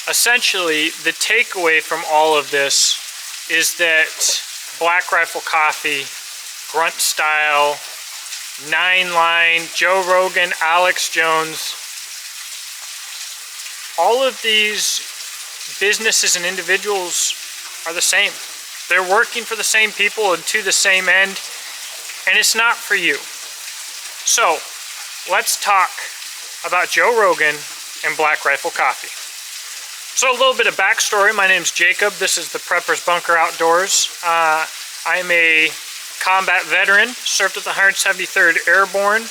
essentially, the takeaway from all of this is that Black Rifle Coffee, Grunt Style, 9 Line, Joe Rogan, Alex Jones, all of these businesses and individuals are the same. They're working for the same people and to the same end, and it's not for you. So, let's talk about Joe Rogan and Black Rifle Coffee. So a little bit of backstory. My name's Jacob. This is the Prepper's Bunker Outdoors. I'm a combat veteran, served with the 173rd Airborne,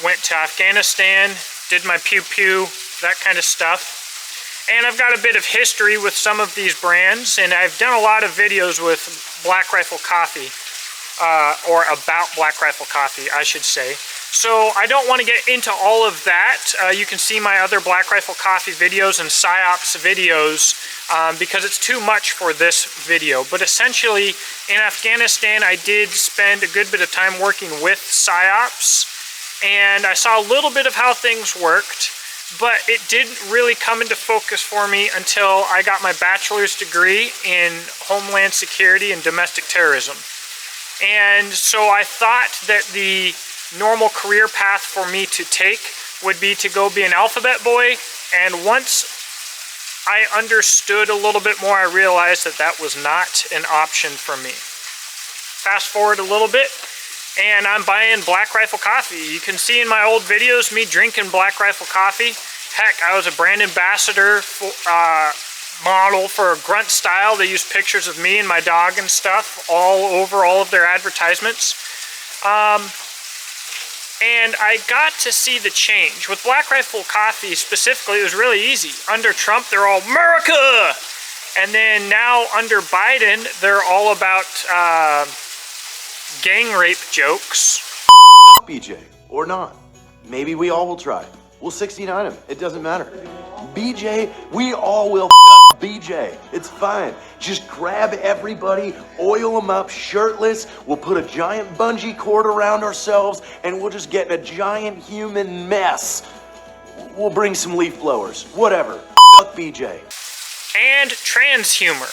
went to Afghanistan, did my pew-pew, that kind of stuff. And I've got a bit of history with some of these brands, and I've done a lot of videos with Black Rifle Coffee, or about Black Rifle Coffee, I should say. So I don't want to get into all of that. You can see my other Black Rifle Coffee videos and psyops videos because it's too much for this video. But essentially, in Afghanistan, I did spend a good bit of time working with psyops, and I saw a little bit of how things worked, but it didn't really come into focus for me until I got my bachelor's degree in Homeland Security and Domestic Terrorism. And so I thought that the normal career path for me to take would be to go be an alphabet boy, and once I understood a little bit more, I realized that that was not an option for me. Fast forward a little bit, and I'm buying Black Rifle Coffee. You can see in my old videos me drinking Black Rifle Coffee. Heck, I was a brand ambassador model for Grunt Style. They used pictures of me and my dog and stuff all over all of their advertisements. And I got to see the change. With Black Rifle Coffee specifically, it was really easy. Under Trump, they're all America! And then now under Biden, they're all about gang rape jokes. BJ, or not. Maybe we all will try. We'll 69 him. It doesn't matter. BJ, we all will BJ. It's fine. Just grab everybody, oil them up shirtless. We'll put a giant bungee cord around ourselves, and we'll just get in a giant human mess. We'll bring some leaf blowers. Whatever. BJ. And trans humor.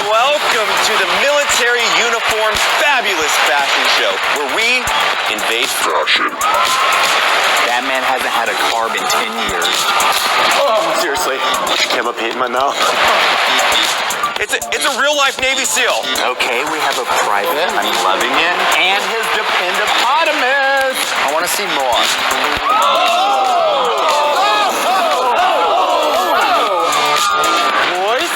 Welcome to the military uniform fabulous fashion show, where we invade fashion. That man hasn't had a carb in 10 years. Oh, seriously. Came up hitting my mouth. It's a real life Navy SEAL. Okay, we have a private. I'm loving it. And his dependopotamus. I want to see more. Boys,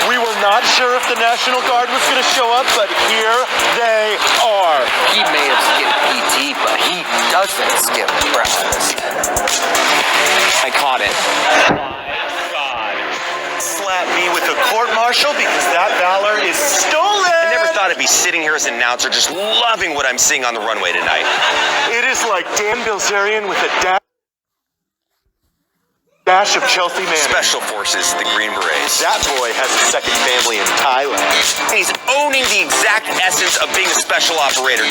we were not sure if the National Guard was going to show up, but here they are. He may have skipped PT, but he doesn't skip breakfast. I caught it. Slap me with a court-martial because that valor is stolen. I never thought I'd be sitting here as an announcer just loving what I'm seeing on the runway tonight. It is like Dan Bilzerian with a dash of Chelsea Manning. Special Forces, the Green Berets. That boy has a second family in Thailand. And he's owning the exact essence of being a special operator.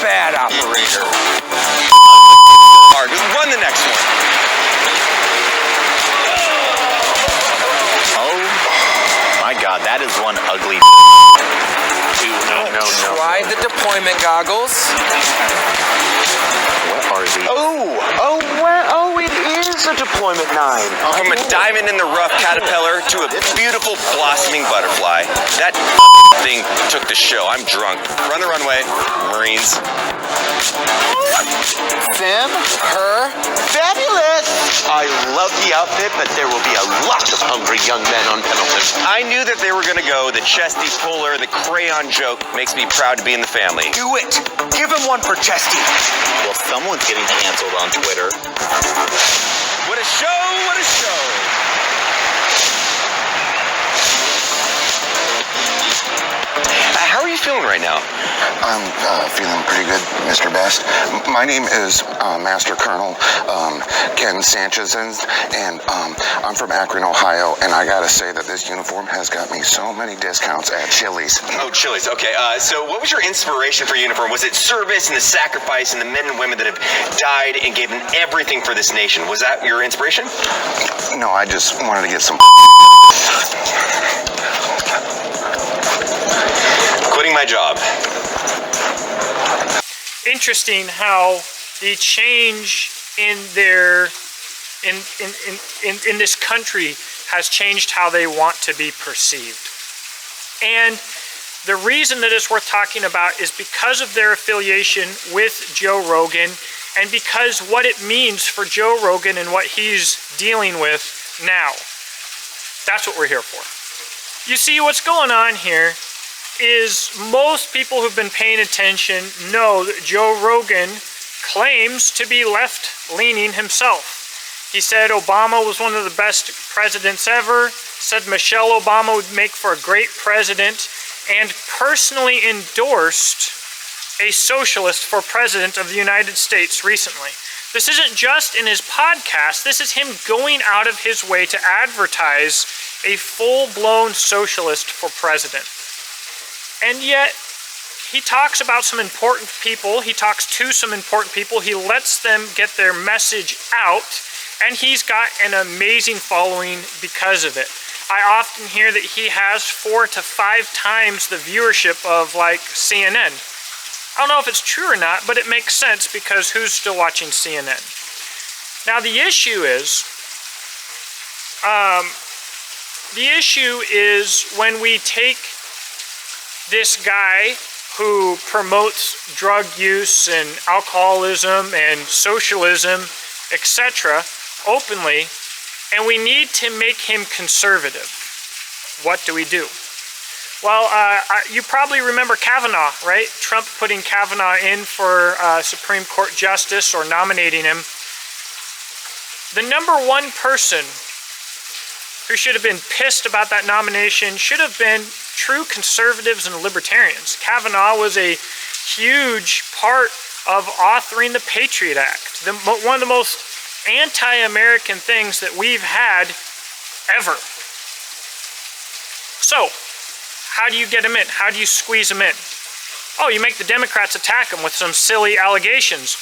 Bad operator. Run the next one. Oh my God, that is one ugly. No. Try the deployment goggles. What are these? Oh, it is a deployment 9. From a diamond in the rough caterpillar to a beautiful blossoming butterfly. That thing took the show. I'm drunk. Run the runway, Marines. Them, her, Fabulous! I love the outfit, but there will be a lot of hungry young men on Pendleton. I knew that they were gonna go the chesty puller, the crayon joke. Makes me proud to be in the family. Do it! Give him one for Chesty. well, someone's getting canceled on Twitter. What a show! What a show! how are you feeling right now? I'm feeling pretty good, Mr. Best. My name is Master Colonel Ken Sanchez, and I'm from Akron, Ohio, and I gotta say that this uniform has got me so many discounts at Chili's. Oh, Chili's. Okay. So what was your inspiration for uniform? Was it service and the sacrifice and the men and women that have died and given everything for this nation? Was that your inspiration? No, I just wanted to get some Quitting my job. Interesting how the change in their in this country has changed how they want to be perceived. And the reason that it's worth talking about is because of their affiliation with Joe Rogan, and because what it means for Joe Rogan and what he's dealing with now. That's what we're here for. You see, what's going on here is most people who've been paying attention know that Joe Rogan claims to be left-leaning himself. He said Obama was one of the best presidents ever, said Michelle Obama would make for a great president, and personally endorsed a socialist for president of the United States recently. This isn't just in his podcast, this is him going out of his way to advertise a full-blown socialist for president. And yet, he talks about some important people, he talks to some important people, he lets them get their message out, and he's got an amazing following because of it. I often hear that he has 4 to 5 times the viewership of like CNN. I don't know if it's true or not, but it makes sense because who's still watching CNN? Now the issue is when we take this guy who promotes drug use and alcoholism and socialism, etc., openly, and we need to make him conservative. What do we do? Well, you probably remember Kavanaugh, right? Trump putting Kavanaugh in for Supreme Court Justice or nominating him. The number one person who should have been pissed about that nomination should have been true conservatives and libertarians. Kavanaugh was a huge part of authoring the Patriot Act, one of the most anti-American things that we've had ever. So, how do you get him in? How do you squeeze him in? Oh, you make the Democrats attack him with some silly allegations.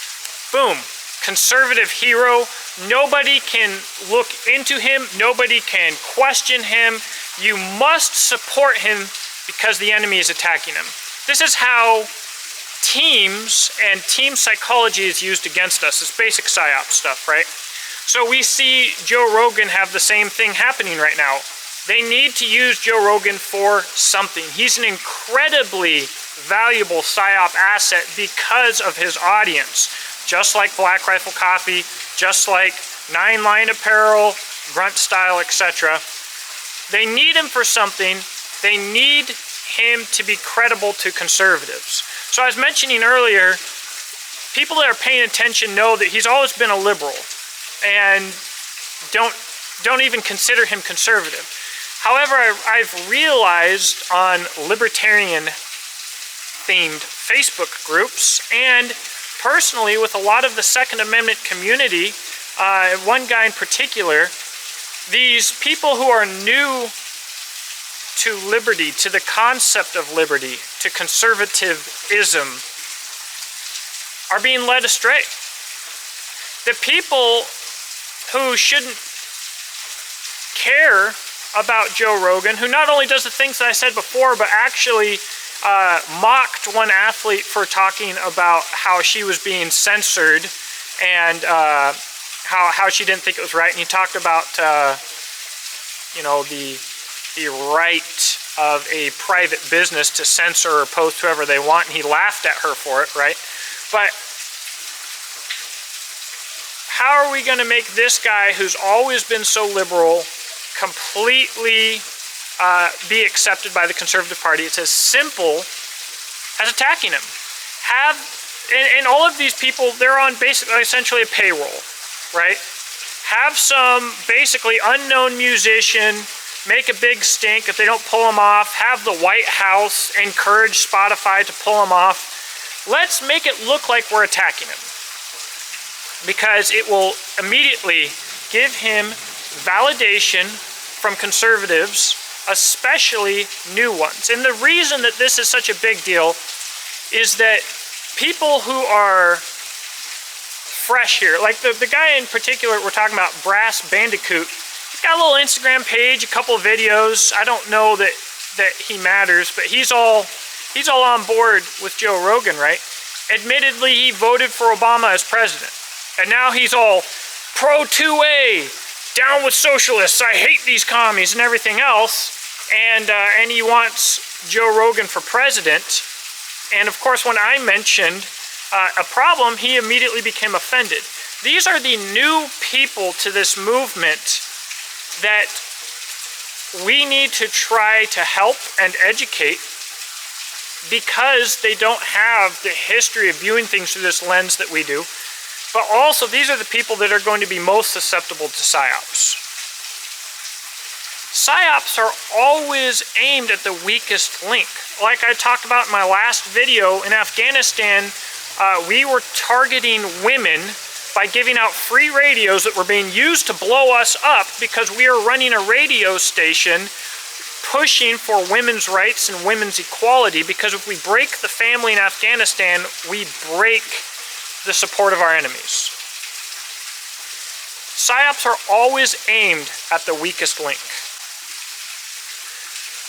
Boom. Conservative hero. Nobody can look into him. Nobody can question him. You must support him because the enemy is attacking him. This is how teams and team psychology is used against us. It's basic psyops stuff, right? So we see Joe Rogan have the same thing happening right now. They need to use Joe Rogan for something. He's an incredibly valuable psyop asset because of his audience. Just like Black Rifle Coffee, just like 9 Line Apparel, Grunt Style, etc. They need him for something. They need him to be credible to conservatives. So I was mentioning earlier, people that are paying attention know that he's always been a liberal and don't even consider him conservative. However, I've realized on libertarian-themed Facebook groups and personally with a lot of the Second Amendment community, one guy in particular, these people who are new to liberty, to the concept of liberty, to conservatism, are being led astray. The people who shouldn't care about Joe Rogan, who not only does the things that I said before, but actually mocked one athlete for talking about how she was being censored and how she didn't think it was right. And he talked about, you know, the right of a private business to censor or post whoever they want, and he laughed at her for it, right? But how are we going to make this guy who's always been so liberal completely be accepted by the Conservative Party? It's as simple as attacking him. And all of these people, they're on essentially a payroll, right? Have some basically unknown musician make a big stink if they don't pull them off, have the White House encourage Spotify to pull them off. Let's make it look like we're attacking him, because it will immediately give him validation from conservatives, especially new ones. And the reason that this is such a big deal is that people who are fresh here, like the guy in particular we're talking about, Brass Bandicoot, he's got a little Instagram page, a couple of videos. I don't know that he matters, but he's all on board with Joe Rogan, right? Admittedly, he voted for Obama as president, and now he's all pro 2A, down with socialists, I hate these commies and everything else, and he wants Joe Rogan for president. And of course, when I mentioned a problem, he immediately became offended. These are the new people to this movement that we need to try to help and educate, because they don't have the history of viewing things through this lens that we do. But also, these are the people that are going to be most susceptible to psyops. Psyops are always aimed at the weakest link. Like I talked about in my last video, in Afghanistan, we were targeting women by giving out free radios that were being used to blow us up, because we are running a radio station pushing for women's rights and women's equality, because if we break the family in Afghanistan, we break the support of our enemies. Psyops are always aimed at the weakest link.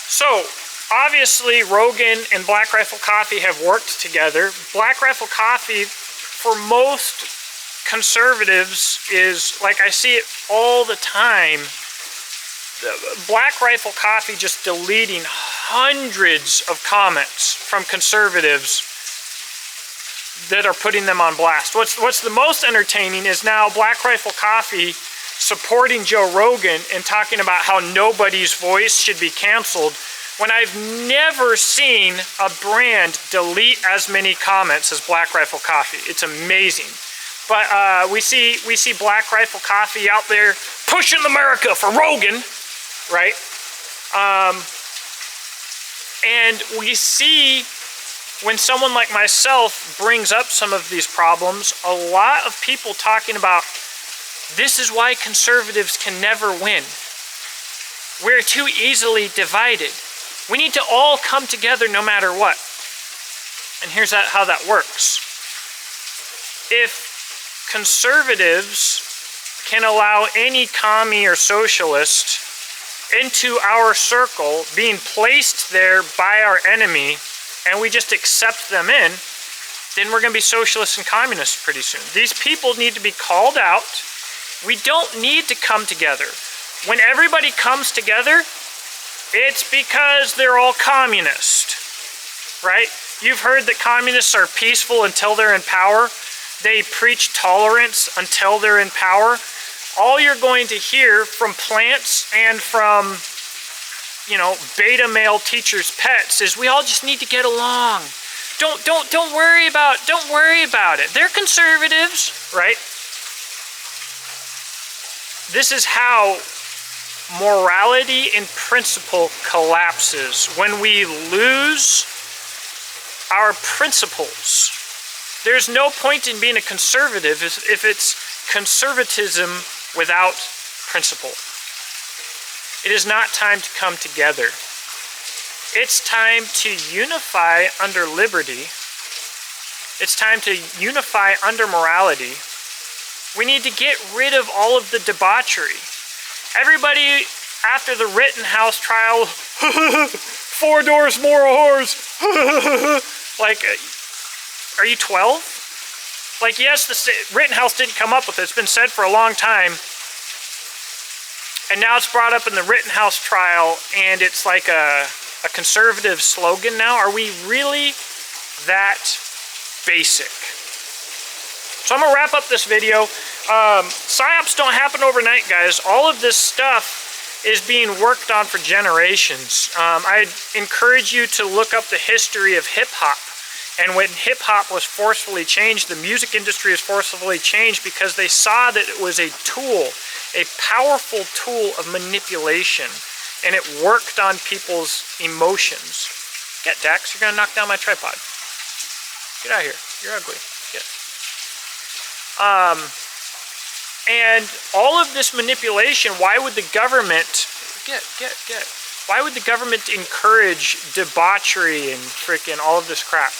So, obviously, Rogan and Black Rifle Coffee have worked together. Black Rifle Coffee, for most conservatives, is, like I see it all the time, Black Rifle Coffee just deleting hundreds of comments from conservatives that are putting them on blast. What's the most entertaining is now Black Rifle Coffee supporting Joe Rogan and talking about how nobody's voice should be canceled, when I've never seen a brand delete as many comments as Black Rifle Coffee. It's amazing. But we see Black Rifle Coffee out there pushing America for Rogan, right? And we see, when someone like myself brings up some of these problems, a lot of people talking about, this is why conservatives can never win. We're too easily divided. We need to all come together no matter what. And here's how that works. If conservatives can allow any commie or socialist into our circle, being placed there by our enemy, and we just accept them in, then we're going to be socialists and communists pretty soon. These people need to be called out. We don't need to come together. When everybody comes together, it's because they're all communist, right? You've heard that communists are peaceful until they're in power. They preach tolerance until they're in power. All you're going to hear from plants and from, beta male teachers' pets is, we all just need to get along. Don't worry about it. They're conservatives, right? This is how morality and principle collapses, when we lose our principles. There's no point in being a conservative if it's conservatism without principle. It is not time to come together. It's time to unify under liberty. It's time to unify under morality. We need to get rid of all of the debauchery. Everybody, after the Rittenhouse trial, 4 doors more whores. Like, are you 12? Like, yes, the Rittenhouse didn't come up with it. It's been said for a long time. And now it's brought up in the Rittenhouse trial, and it's like a conservative slogan now. Are we really that basic? So I'm going to wrap up this video. PsyOps don't happen overnight, guys. All of this stuff is being worked on for generations. I'd encourage you to look up the history of hip-hop. And when hip-hop was forcefully changed, the music industry was forcefully changed because they saw that it was a tool, a powerful tool of manipulation. and it worked on people's emotions. Get, Dax, you're gonna knock down my tripod. Get out of here, you're ugly, get. And all of this manipulation, why would the government, why would the government encourage debauchery and freaking all of this crap?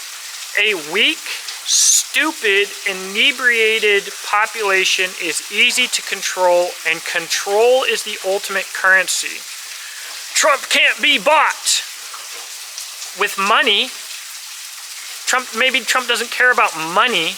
A weak, stupid, inebriated population is easy to control, and control is the ultimate currency. Trump can't be bought with money. Maybe Trump doesn't care about money.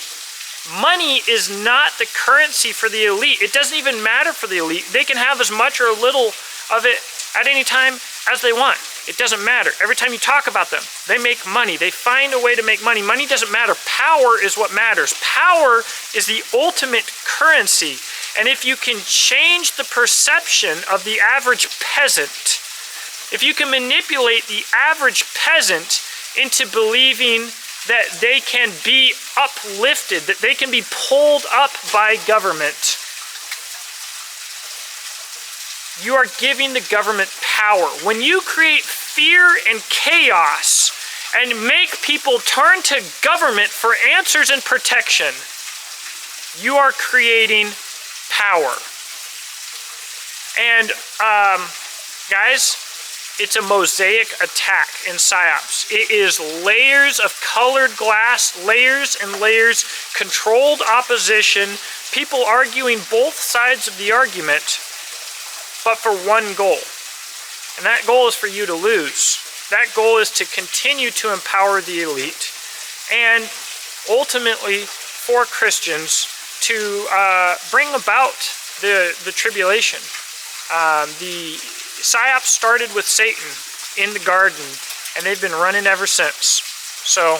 Money is not the currency for the elite. It doesn't even matter for the elite. They can have as much or little of it at any time as they want. It doesn't matter. Every time you talk about them, they make money. They find a way to make money. Money doesn't matter. Power is what matters. Power is the ultimate currency. And if you can change the perception of the average peasant, if you can manipulate the average peasant into believing that they can be uplifted, that they can be pulled up by government, you are giving the government power. When you create fear and chaos and make people turn to government for answers and protection, you are creating power. And guys, it's a mosaic attack in psyops. It is layers of colored glass, layers and layers, controlled opposition, people arguing both sides of the argument, but for one goal. And that goal is for you to lose. That goal is to continue to empower the elite, and ultimately for Christians to bring about the tribulation. The psyops started with Satan in the garden, and they've been running ever since. So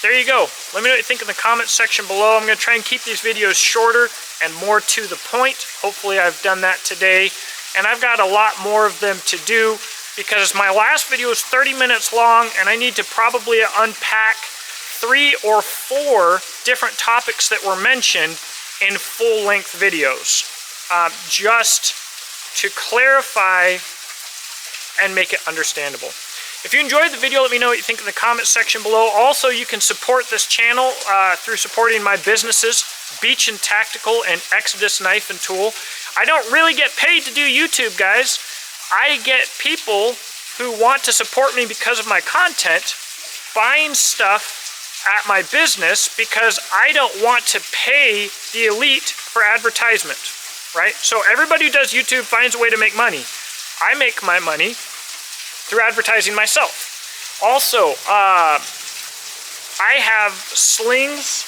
there you go. Let me know what you think in the comments section below. I'm going to try and keep these videos shorter and more to the point. Hopefully I've done that today. And I've got a lot more of them to do, because my last video was 30 minutes long, and I need to probably unpack 3 or 4 different topics that were mentioned in full-length videos, just to clarify and make it understandable. If you enjoyed the video, let me know what you think in the comments section below. Also, you can support this channel through supporting my businesses, Beach and Tactical and Exodus Knife and Tool. I don't really get paid to do YouTube, guys. I get people who want to support me because of my content buying stuff at my business, because I don't want to pay the elite for advertisement, right? So everybody who does YouTube finds a way to make money. I make my money through advertising myself. Also, I have slings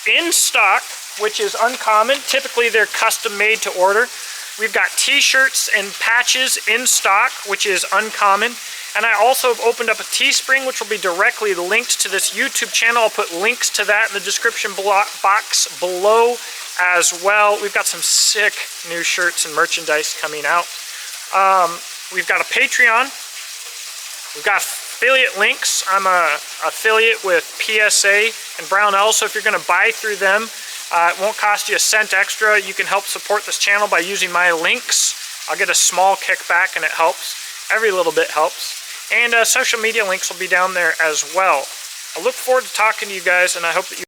in stock, which is uncommon. Typically they're custom made to order. We've got t-shirts and patches in stock, which is uncommon. And I also have opened up a Teespring, which will be directly linked to this YouTube channel. I'll put links to that in the description box below as well. We've got some sick new shirts and merchandise coming out. We've got a Patreon. We've got affiliate links. I'm a affiliate with PSA and Brownell, so if you're going to buy through them, it won't cost you a cent extra. You can help support this channel by using my links. I'll get a small kickback, and it helps. Every little bit helps. And social media links will be down there as well. I look forward to talking to you guys, and I hope that you